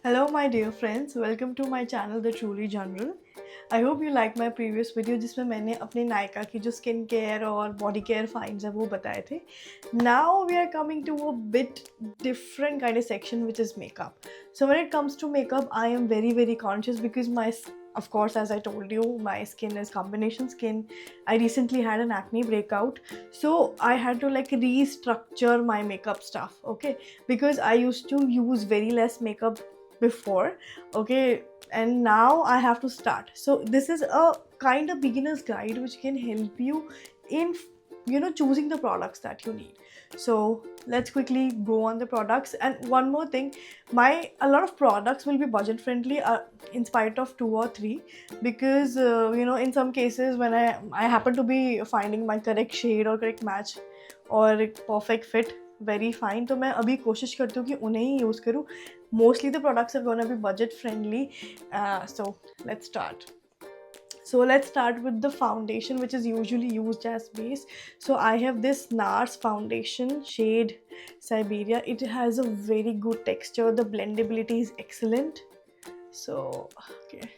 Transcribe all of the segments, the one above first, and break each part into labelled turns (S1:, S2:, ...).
S1: Hello my dear friends, welcome to my channel The Truly General. I hope you like my previous video जिसमें मैंने अपने नायका की जो skin care और body care finds है वो बताए थे. Now we are coming to a bit different kind of section which is makeup. So when it comes to makeup, I am very conscious because of course, as I told you, my skin is combination skin. I recently had an acne breakout, so I had to like restructure my makeup stuff, okay? Because I used to use very less makeup before, okay, and now I have to start. So this is a kind of beginner's guide which can help you in choosing the products that you need. So let's quickly go on the products. And one more thing, my a lot of products will be budget friendly, in spite of two or three, because in some cases when I happen to be finding my correct shade or correct match or perfect fit very fine, तो मैं अभी कोशिश करती हूँ कि उन्हें ही use करूँ. Mostly the products are gonna be budget friendly. So let's start. So let's start with the foundation which is usually used as base. So I have this NARS foundation shade Siberia. It has a very good texture. The blendability is excellent. So okay,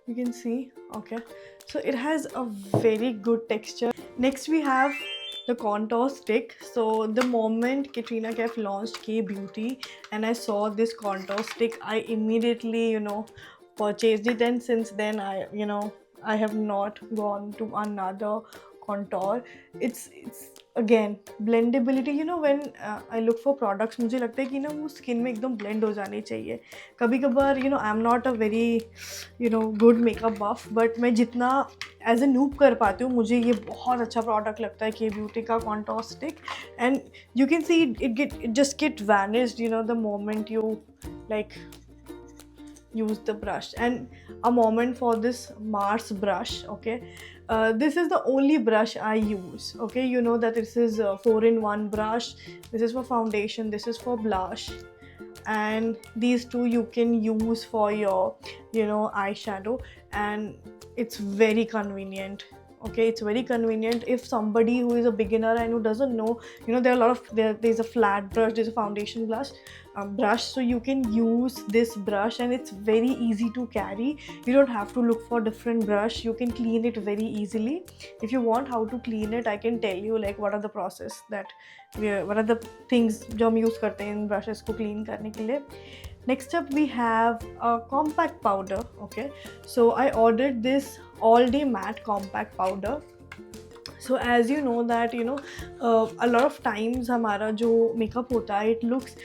S1: you can see, okay, so it has a very good texture. Next we have the contour stick. So the moment Katrina Kaif launched K Beauty and I saw this contour stick, I immediately purchased it, and since then I have not gone to another contour. It's again blendability. When I look for products, मुझे लगता है कि ना वो skin में एकदम blend हो जाने चाहिए. कभी कभार I am not a very good makeup buff, but मैं जितना एज ए नूब कर पाती हूँ, मुझे ये बहुत अच्छा प्रोडक्ट लगता है के ब्यूटी का contour stick. And you can see it just get vanished the moment you like use the brush. And a moment for this Mars brush, okay. This is the only brush I use, okay. You know that this is a 4-in-1 brush. This is for foundation, this is for blush, and these two you can use for your eyeshadow, and it's very convenient. Okay, it's very convenient if somebody who is a beginner and who doesn't know, there are a lot of there's a flat brush, there's a foundation brush, so you can use this brush and it's very easy to carry. You don't have to look for different brush, you can clean it very easily. If you want how to clean it, I can tell you like what are the process that what are the things जो हम use करते हैं इन brushes को clean करने के लिए. Next up we have a compact powder, okay. So I ordered this all day matte compact powder. So as you know that a lot of times हमारा जो makeup होता है, it looks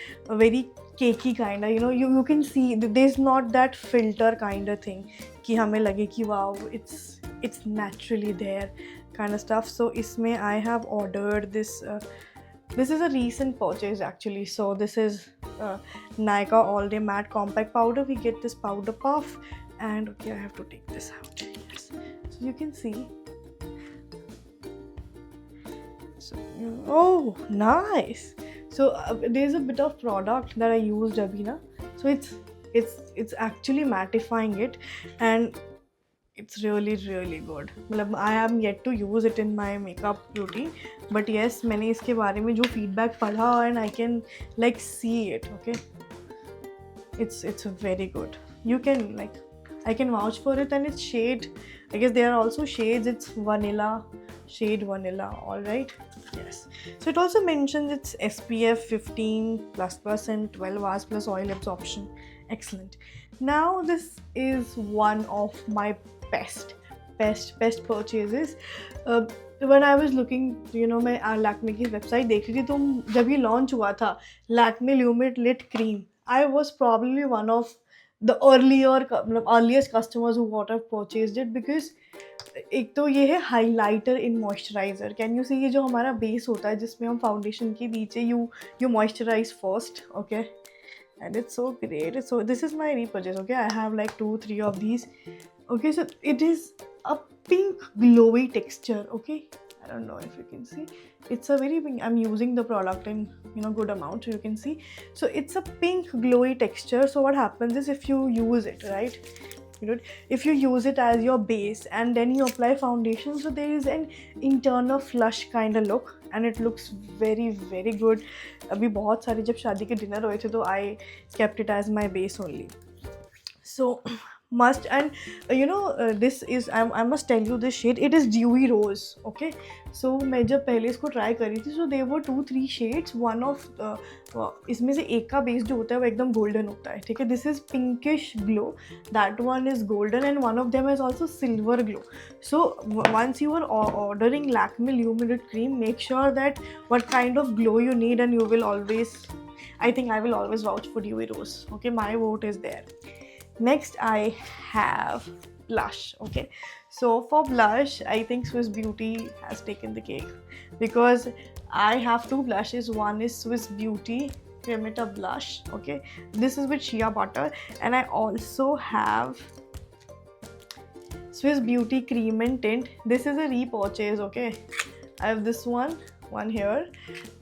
S1: very cakey kind of, you can see there's not that filter kind of thing कि हमें लगे कि wow it's naturally there kind of stuff. So इसमें I have ordered this. This is a recent purchase actually. So this is Nykaa All Day Matte Compact Powder. We get this powder puff, and okay, I have to take this out. Yes, so you can see. So, oh, nice. So there's a bit of product that I used, Abhina. So it's actually mattifying it, and it's really good. मतलब I am yet to use it in my makeup routine, but yes, मैंने इसके बारे में जो feedback पढ़ा and I can like see it. Okay, it's very good. You can like, I can vouch for it, and it's shade. I guess there are also shades. It's vanilla, shade vanilla. All right. Yes. So it also mentions it's SPF 15++ and 12 hours plus oil absorption. Excellent. Now this is one of my best purchases. When I was looking, मैं Lakme की website देख रही थी, तो जब ये launch हुआ था Lakme Lumit Lit Cream, I was probably one of the earliest customers who would have purchased it, because एक तो ये है highlighter in moisturiser. Can you see, ये जो हमारा बेस होता है जिसमें हम फाउंडेशन के नीचे you moisturise first, okay. And it's so great. So this is my repurchase, okay. I have like 2-3 of these, okay. So it is a pink glowy texture, okay. I don't know if you can see, it's a very pink. I'm using the product in good amount, so you can see. So it's a pink glowy texture. So what happens is if you use it, right, you know, if you use it as your base and then you apply foundation, so there is an internal flush kind of look and it looks very very good. अभी बहुत सारे जब शादी के dinner हुए थे तो I kept it as my base only. So must. And this is I must tell you this shade, it is dewy rose. Okay, so मैं जब पहले इसको ट्राई करी थी, so there were 2-3 shades. One of इसमें से एक का बेस जो होता है वो एकदम गोल्डन होता है, ठीक है. This is pinkish glow, that one is golden and one of them is also silver glow. So once you are ordering Lakme Luminate cream, make sure that what kind of glow you need, and you will always, I think I will always vouch for dewy rose. Okay, my vote is there. Next I have blush. Okay, so for blush I think Swiss Beauty has taken the cake, because I have two blushes. One is Swiss Beauty Cremita blush. Okay, this is with shea butter, and I also have Swiss Beauty Cream and Tint. This is a repurchase. Okay, I have this one here,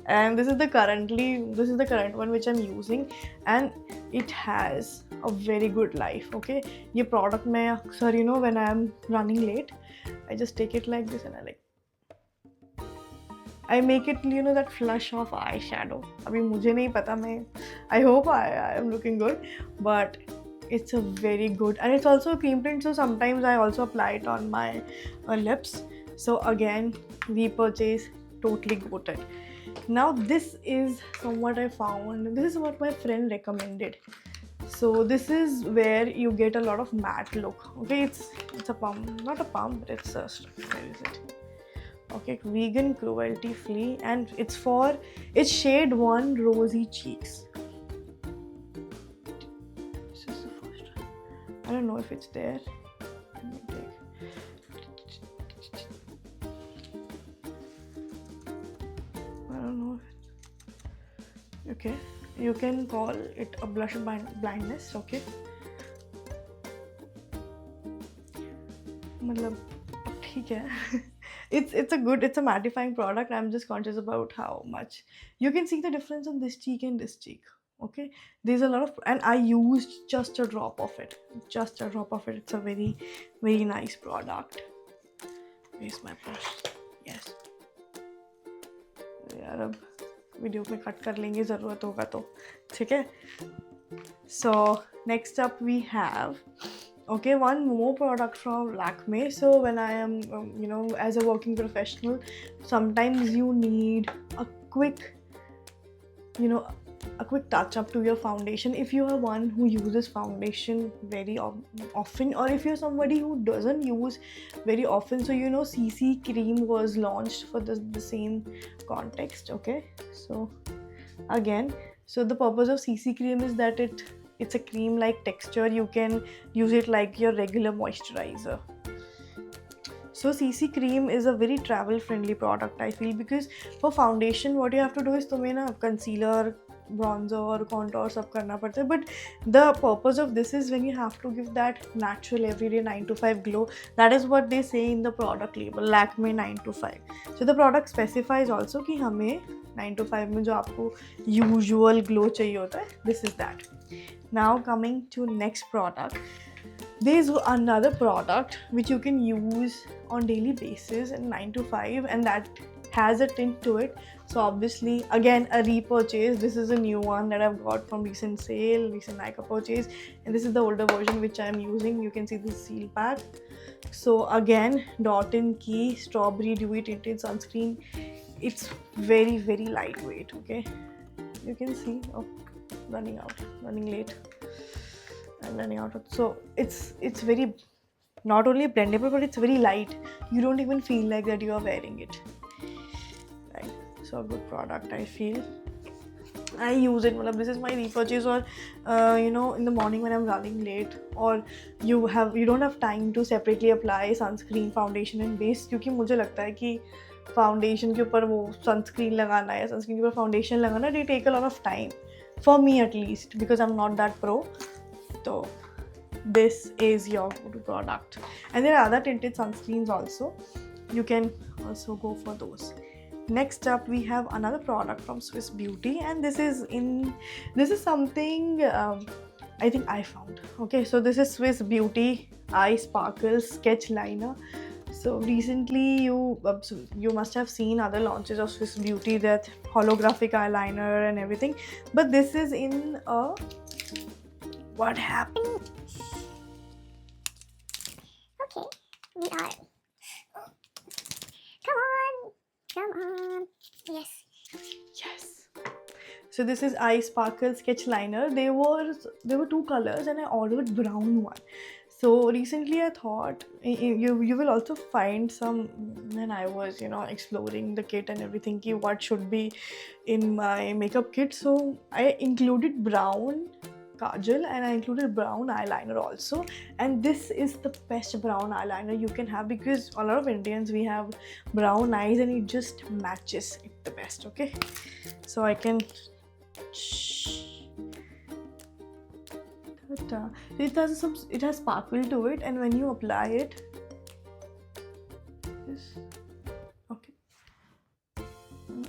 S1: and this is the current one which I'm using, and it has a very good life. Okay, ये product मैं अक्सर when I am running late, I just take it like this and I make it that flush of eyeshadow. अभी मुझे नहीं पता, मैं I hope I am looking good, but it's a very good, and it's also a cream tint, so sometimes I also apply it on my lips. So again, repurchase, totally goated. Now this is from what I found, this is what my friend recommended. So this is where you get a lot of matte look. Okay, it's a pump, not a pump, but it's a, where is it? Okay, vegan cruelty free, and it's shade 1 Rosy Cheeks. This is the first one. I don't know if it's there. Let me take. I don't know. Okay, you can call it a blush blindness. Okay, मतलब ठीक है. It's a mattifying product. I'm just conscious about how much you can see the difference on this cheek and this cheek. Okay, there's a lot of, and I used just a drop of it. It's a very very nice product. Where's my brush? Yes. यार अब video में cut कर लेंगे ज़रूरत होगा तो, ठीक है. So next up we have, okay, one more product from Lakme. So when I am as a working professional, sometimes you need a quick touch up to your foundation. If you are one who uses foundation very often, or if you're somebody who doesn't use very often, so CC cream was launched for the same context. Okay, so again, so the purpose of CC cream is that it's a cream like texture. You can use it like your regular moisturizer. So CC cream is a very travel friendly product, I feel, because for foundation what you have to do is तुम्हें ना concealer, bronzer, contour सब करना पड़ता है, but the purpose of this is when you have to give that natural everyday 9 to 5 glow. That is what they say in the product label, Lakme 9 to 5. So the product specifies also कि हमें 9 to 5 में जो आपको usual glow चाहिए होता है, this is that. Now coming to next product, there is another product which you can use on daily basis in 9 to 5, and that has a tint to it. So obviously again a repurchase. This is a new one that I've got from recent Nykaa purchase, and this is the older version which I'm using. You can see the seal pack. So again, Dot & Key Strawberry Dewy Tinted Sunscreen. It's very very lightweight. Okay, you can see, oh, running late. I'm running out. So it's very, not only blendable, but it's very light. You don't even feel like that you are wearing it. Right. So a good product, I feel. I use it. This is my repurchase, or in the morning when I'm running late, or you don't have time to separately apply sunscreen, foundation and base, क्योंकि मुझे लगता है कि foundation के ऊपर वो sunscreen लगाना है, sunscreen के ऊपर foundation लगाना, they take a lot of time, for me at least, because I'm not that pro. So this is your go-to product, and there are other tinted sunscreens also. You can also go for those. Next up we have another product from Swiss Beauty, and this is something I think I found. Okay, so this is Swiss Beauty Eye Sparkle Sketch Liner. So recently you must have seen other launches of Swiss Beauty, that holographic eyeliner and everything, but this is in a, what happened?
S2: Okay, we are. Come on, come on. Yes.
S1: Yes. So this is Eye Sparkle Sketch Liner. There were two colors and I ordered brown one. So recently I thought you will also find some, when I was exploring the kit and everything, ki what should be in my makeup kit. So I included brown kajal and I included brown eyeliner also, and this is the best brown eyeliner you can have, because a lot of Indians, we have brown eyes and it just matches it the best. Okay, so I can it has sparkle to it, and when you apply it, okay,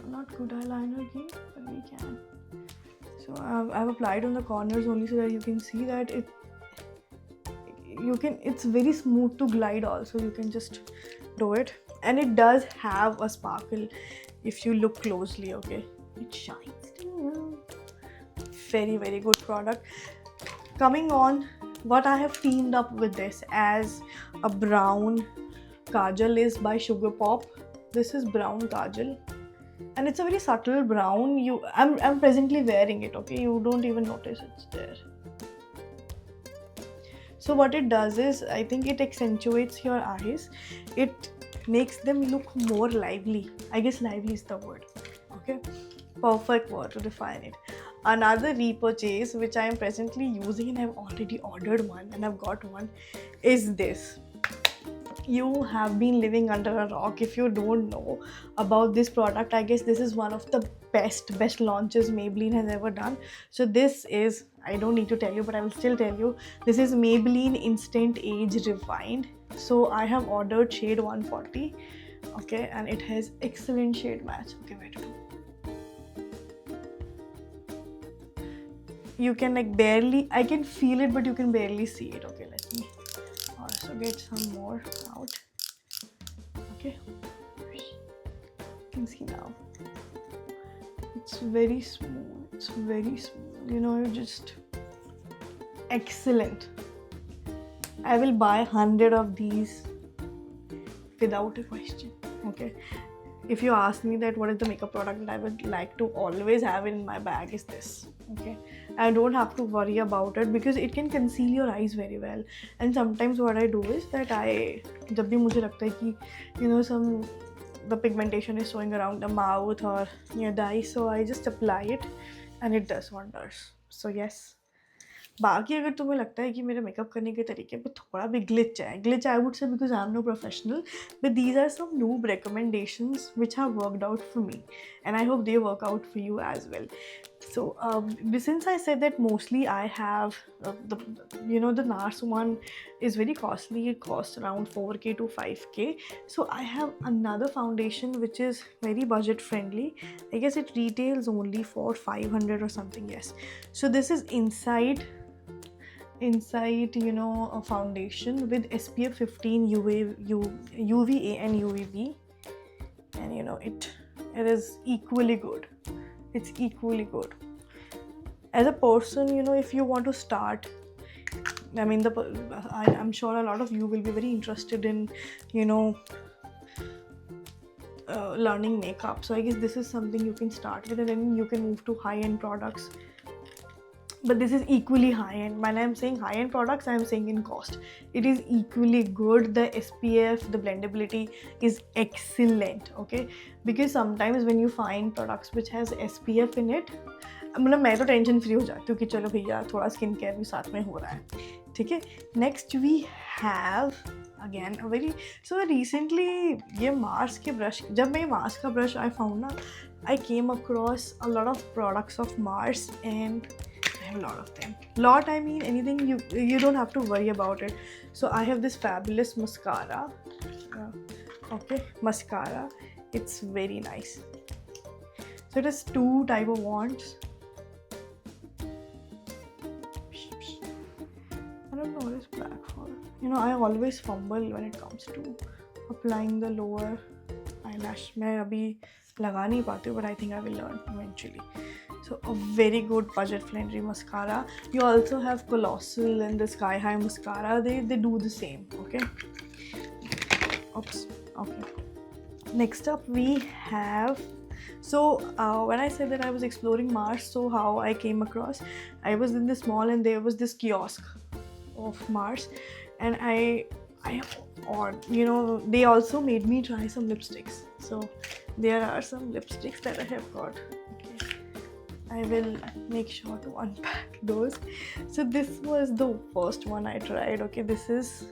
S1: not good eyeliner again, but we can. So I've applied on the corners only so that you can see that it's very smooth to glide also. You can just do it, and it does have a sparkle if you look closely. Okay, it shines too. Very, very good product. Coming on, what I have teamed up with this as a brown kajal is by Sugar Pop. This is brown kajal, and it's a very subtle brown. I'm presently wearing it. Okay, you don't even notice it's there. So what it does is, I think it accentuates your eyes. It makes them look more lively. I guess lively is the word. Okay, perfect word to define it. Another repurchase which I am presently using, and I've already ordered one and I've got one, is this. You have been living under a rock if you don't know about this product. I guess this is one of the best launches Maybelline has ever done. So this is, I don't need to tell you, but I will still tell you, this is Maybelline Instant Age Refined. So I have ordered shade 140. Okay, and it has excellent shade match. Okay, wait. You can barely, I can feel it, but you can barely see it. Okay, let me also get some more out. Okay, you can see now. It's very smooth. It's very smooth. Just excellent. I will buy 100 of these without a question. Okay. If you ask me that what is the makeup product that I would like to always have in my bag, is this. Okay, I don't have to worry about it because it can conceal your eyes very well. And sometimes what I do is that जब भी मुझे लगता है कि the pigmentation is showing around the mouth or near the eyes, so I just apply it and it does wonders. So yes. बाकी अगर तुम्हें लगता है कि मेरे मेकअप करने के तरीके पे थोड़ा भी glitch I would say, because I'm no professional, but these are some noob recommendations which have worked out for me, and I hope they work out for you as well. So since I said that mostly I have the NARS one is very costly. It costs around 4k to 5k. So I have another foundation which is very budget friendly. I guess it retails only for 500 or something. Yes. So this is inside a foundation with SPF 15 UVA and UVB, and it is equally good. It's equally good. As a person, if you want to start, I mean, I'm sure a lot of you will be very interested in learning makeup. So I guess this is something you can start with, and then you can move to high-end products. But this is equally high-end. When I'm saying high-end products, I'm saying in cost. It is equally good. The SPF, the blendability is excellent. Okay, because sometimes when you find products which has SPF in it, मतलब मैं तो tension free हो जाती हूँ कि चलो भैया थोड़ा स्किन केयर भी साथ में हो रहा है. ठीक है. Next we have again a very, so recently ये मार्स के ब्रश, जब मैं मार्स का ब्रश आई फाउंड ना, I came across a lot of products of Mars and I have a lot of them. Lot, I mean anything you don't have to worry about it. So I have this fabulous mascara. Okay, mascara. It's very nice. So it has two type of wands. I don't know what is black for. You know, I always fumble when it comes to applying the lower eyelash. मैं अभी लगा नहीं पाती हूँ, but I think I will learn eventually. So a very good budget friendly mascara. You also have Colossal and the Sky High mascara. They do the same. Okay. Oops. Okay. Next up we have. So when I said that I was exploring Mars, so how I came across, I was in this mall and there was this kiosk of Mars, and or you know, they also made me try some lipsticks. So there are some lipsticks that I have got. Okay. I will make sure to unpack those. So this was the first one I tried. Okay, this is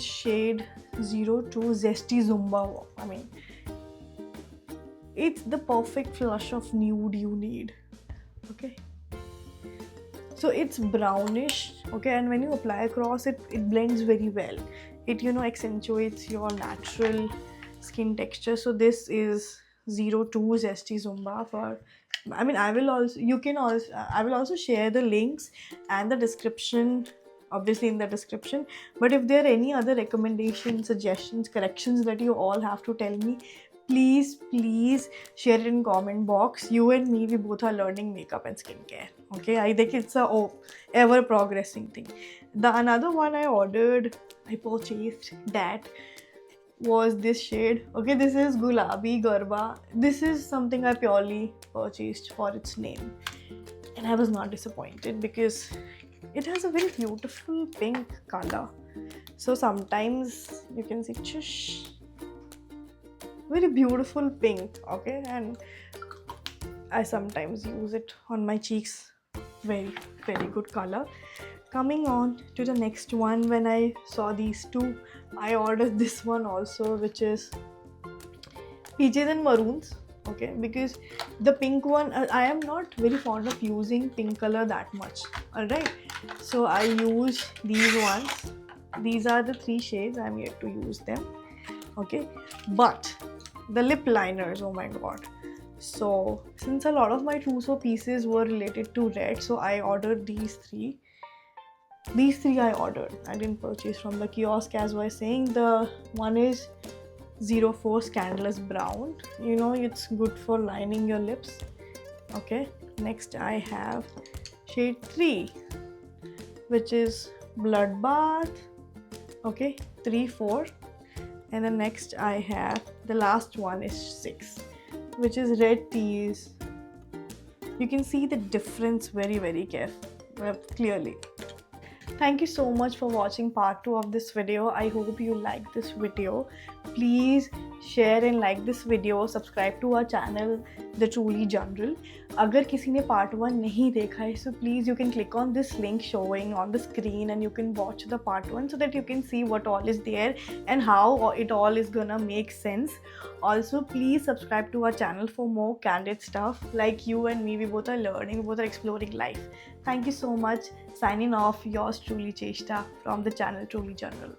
S1: shade 02 Zesty Zumba. I mean, it's the perfect flush of nude you need. Okay, so it's brownish. Okay, and when you apply across it blends very well. It, you know, accentuates your natural skin texture. So this is 02 Zesty Zumba. For I mean, I will also share the links and the description, obviously in the description. But if there are any other recommendations, suggestions, corrections that you all have to tell me, please share it in comment box. You and me, we both are learning makeup and skincare. Okay, I think it's a ever progressing thing. The another one I purchased that was this shade. Okay, this is Gulabi Garba. This is something I purely purchased for its name, and I was not disappointed because it has a very beautiful pink color. So sometimes you can see very beautiful pink. Okay, and I sometimes use it on my cheeks. Very good color. Coming on to the next one, when I saw these two, I ordered this one also, which is Peaches and Maroons. Okay, because the pink one, I am not very fond of using pink color that much. Alright, so I use these ones. These are the 3 shades. I'm yet to use them. Okay, but the lip liners, oh my god. So since a lot of my trousseau pieces were related to red, so I ordered these 3. These 3 I ordered. I didn't purchase from the kiosk, as I was saying. The one is 04 Scandalous Brown. You know, it's good for lining your lips. Okay. Next I have shade 3, which is Bloodbath. Okay, 3-4. And the next I have, the last one is 6, which is Red Tease. You can see the difference very clearly. Thank you so much for watching part 2 of this video. I hope you liked this video. Please share and like this video. Subscribe to our channel, The Truly General. अगर किसी ने part 1 नहीं देखा है, so please you can click on this link showing on the screen and you can watch the part 1 so that you can see what all is there and how it all is gonna make sense. Also, please subscribe to our channel for more candid stuff. Like you and me, we both are learning, we both are exploring life. Thank you so much. Signing off, yours truly Cheshta from the channel Truly General.